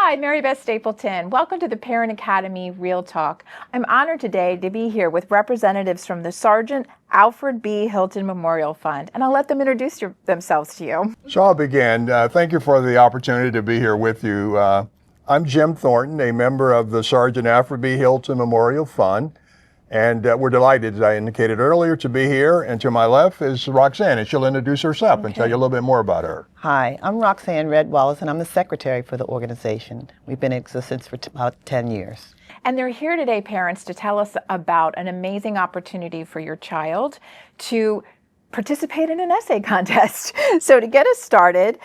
Hi, Mary Beth Stapleton. Welcome to the Parent Academy Real Talk. I'm honored today to be here with representatives from the Sergeant Alfred B. Hilton Memorial Fund, and I'll let them introduce themselves to you. So I'll begin. Thank you for the opportunity to be here with you. I'm Jim Thornton, a member of the Sergeant Alfred B. Hilton Memorial Fund, and we're delighted, as I indicated earlier, to be here. And to my left is Roxanne, and she'll introduce herself and tell you a little bit more about her. Hi, I'm Roxanne Red Wallace, and I'm the secretary for the organization. We've been in existence for about 10 years. And they're here today, parents, to tell us about an amazing opportunity for your child to participate in an essay contest. So to get us started,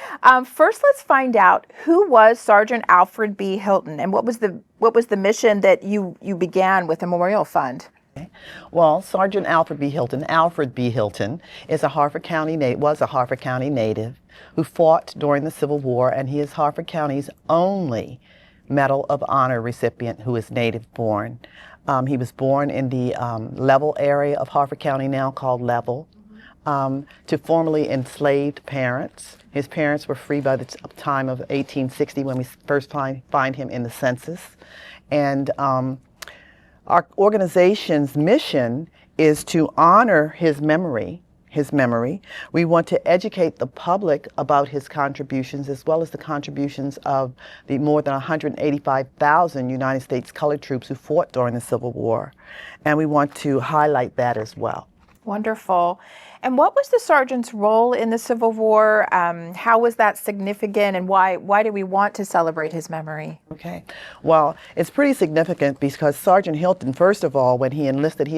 first let's find out who was Sergeant Alfred B. Hilton, and what was the mission that you began with the Memorial Fund? Well, Sergeant Alfred B. Hilton, is a Harford County native who fought during the Civil War, and he is Harford County's only Medal of Honor recipient who is native born. He was born in the Level area of Harford County, now called Level, to formerly enslaved parents. His parents were free by the time of 1860 when we first find him in the census. And our organization's mission is to honor his memory. We want to educate the public about his contributions, as well as the contributions of the more than 185,000 United States colored troops who fought during the Civil War. And we want to highlight that as well. Wonderful. And what was the sergeant's role in the Civil War? How was that significant, and why do we want to celebrate his memory? Okay. Well, it's pretty significant because Sergeant Hilton, first of all, when he enlisted,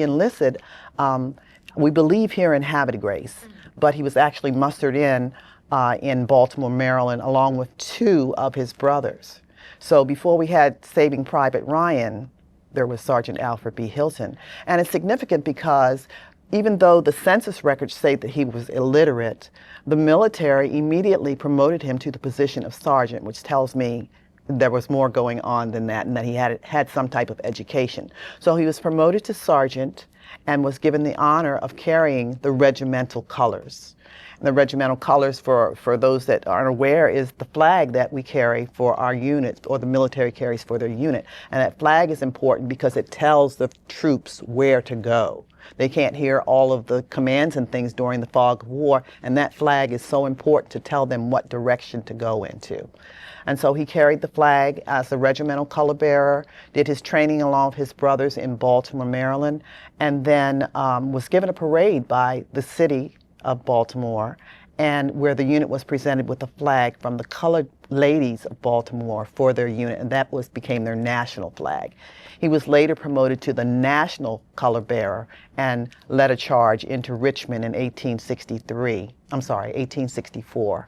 we believe here in Havre de Grace, but he was actually mustered in Baltimore, Maryland, along with two of his brothers. So before we had Saving Private Ryan, there was Sergeant Alfred B. Hilton. And it's significant because even though the census records say that he was illiterate, the military immediately promoted him to the position of sergeant, which tells me there was more going on than that, and that he had some type of education. So he was promoted to sergeant and was given the honor of carrying the regimental colors. And the regimental colors, for those that aren't aware, is the flag that we carry for our unit, or the military carries for their unit. And that flag is important because it tells the troops where to go. They can't hear all of the commands and things during the fog of war, and that flag is so important to tell them what direction to go into. And so he carried the flag as a regimental color bearer, did his training along with his brothers in Baltimore, Maryland, and then was given a parade by the city of Baltimore, and where the unit was presented with a flag from the colored ladies of Baltimore for their unit, and that became their national flag. He was later promoted to the national color bearer and led a charge into Richmond in 1864,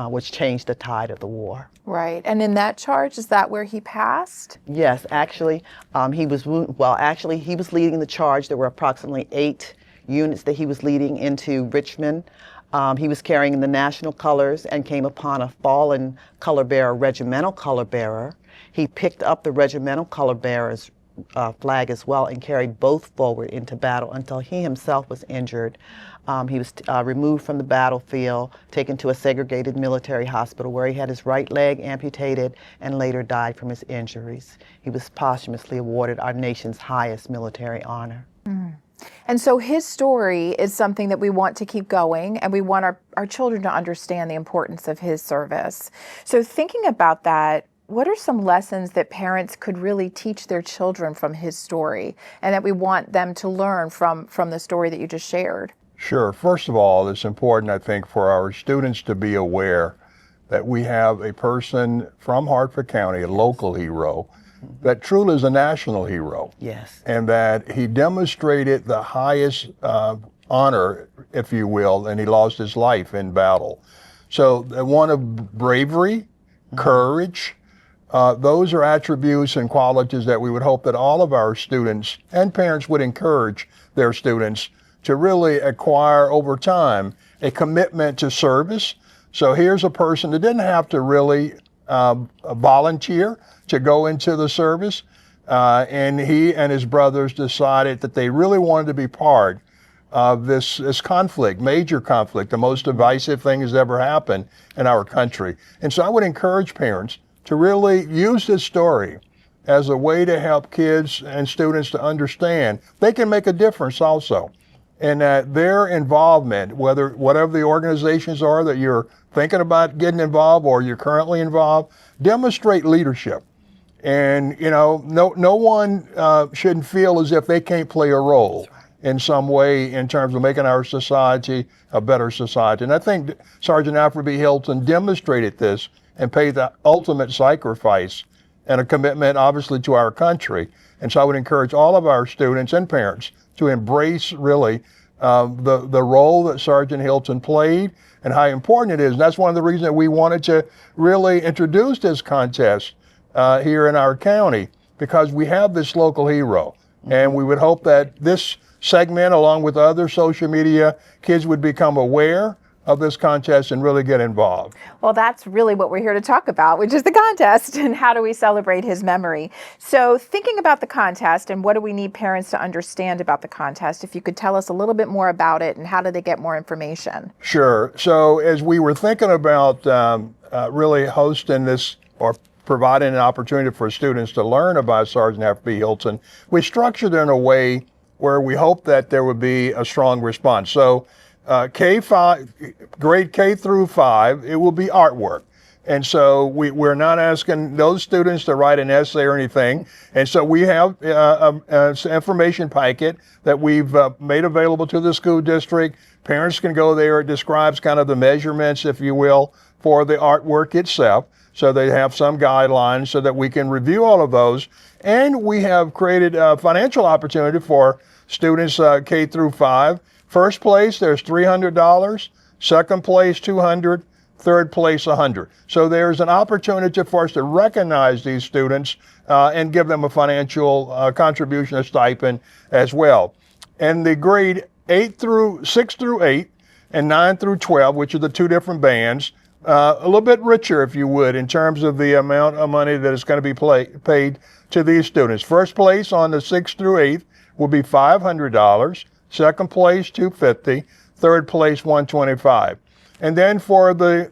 which changed the tide of the war. Right, and in that charge, is that where he passed? Yes, actually, he was leading the charge. There were approximately 8 units that he was leading into Richmond. He was carrying the national colors and came upon a fallen color bearer, regimental color bearer. He picked up the regimental color bearer's flag as well and carried both forward into battle until he himself was injured. He was removed from the battlefield, taken to a segregated military hospital where he had his right leg amputated and later died from his injuries. He was posthumously awarded our nation's highest military honor. And so his story is something that we want to keep going, and we want our children to understand the importance of his service. So thinking about that, what are some lessons that parents could really teach their children from his story, and that we want them to learn from the story that you just shared? Sure. First of all, it's important, I think, for our students to be aware that we have a person from Harford County, a local hero, that truly is a national hero. Yes. And that he demonstrated the highest honor, if you will, and he lost his life in battle. So one of bravery, courage, those are attributes and qualities that we would hope that all of our students and parents would encourage their students to really acquire over time a commitment to service. So here's a person that didn't have to really volunteer to go into the service, and he and his brothers decided that they really wanted to be part of this conflict, major conflict, the most divisive thing that's ever happened in our country. And so I would encourage parents to really use this story as a way to help kids and students to understand they can make a difference also. And that their involvement, whatever the organizations are that you're thinking about getting involved or you're currently involved, demonstrate leadership. And no one shouldn't feel as if they can't play a role in some way in terms of making our society a better society. And I think Sergeant Alfred B. Hilton demonstrated this and paid the ultimate sacrifice and a commitment, obviously, to our country. And so I would encourage all of our students and parents to embrace really the role that Sergeant Hilton played and how important it is. And that's one of the reasons that we wanted to really introduce this contest here in our county, because we have this local hero. And we would hope that this segment, along with other social media, kids would become aware of this contest and really get involved. Well, that's really what we're here to talk about, which is the contest and how do we celebrate his memory. So thinking about the contest and what do we need parents to understand about the contest, if you could tell us a little bit more about it and how do they get more information? Sure. So as we were thinking about really hosting this or providing an opportunity for students to learn about Sergeant Alfred B. Hilton, we structured it in a way where we hope that there would be a strong response. So grade K through 5, it will be artwork. And so we're not asking those students to write an essay or anything. And so we have an information packet that we've made available to the school district. Parents can go there. It describes kind of the measurements, if you will, for the artwork itself. So they have some guidelines so that we can review all of those. And we have created a financial opportunity for students K through 5. First place, there's $300. Second place, $200. Third place, $100. So there's an opportunity for us to recognize these students and give them a financial contribution, a stipend as well. And the grade 6 through 8 and 9 through 12, which are the two different bands, a little bit richer, if you would, in terms of the amount of money that is going to be paid to these students. First place on the 6th through 8th will be $500. Second place, $250. Third place, $125. And then for the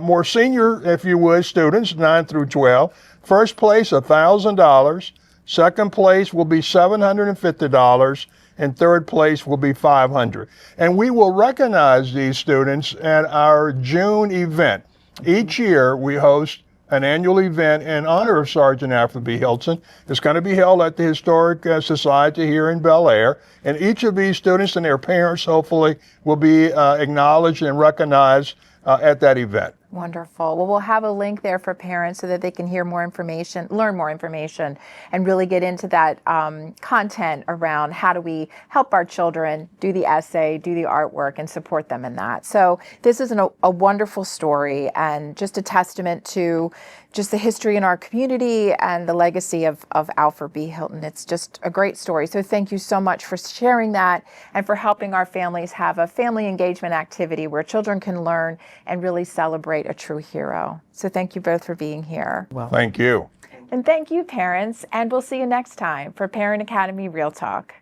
more senior, if you would, students, 9 through 12, first place, $1,000. Second place will be $750. And third place will be $500. And we will recognize these students at our June event. Each year we host an annual event in honor of Sergeant Alfred B. Hilton. It's going to be held at the Historic Society here in Bel Air. And each of these students and their parents, hopefully, will be acknowledged and recognized at that event. Wonderful. Well, we'll have a link there for parents so that they can hear more information, learn more information, and really get into that content around how do we help our children do the essay, do the artwork, and support them in that. So this is a wonderful story and just a testament to just the history in our community and the legacy of Alfred B. Hilton. It's just a great story. So thank you so much for sharing that and for helping our families have a family engagement activity where children can learn and really celebrate a true hero. So thank you both for being here. Well, thank you. And thank you, parents. And we'll see you next time for Parent Academy Real Talk.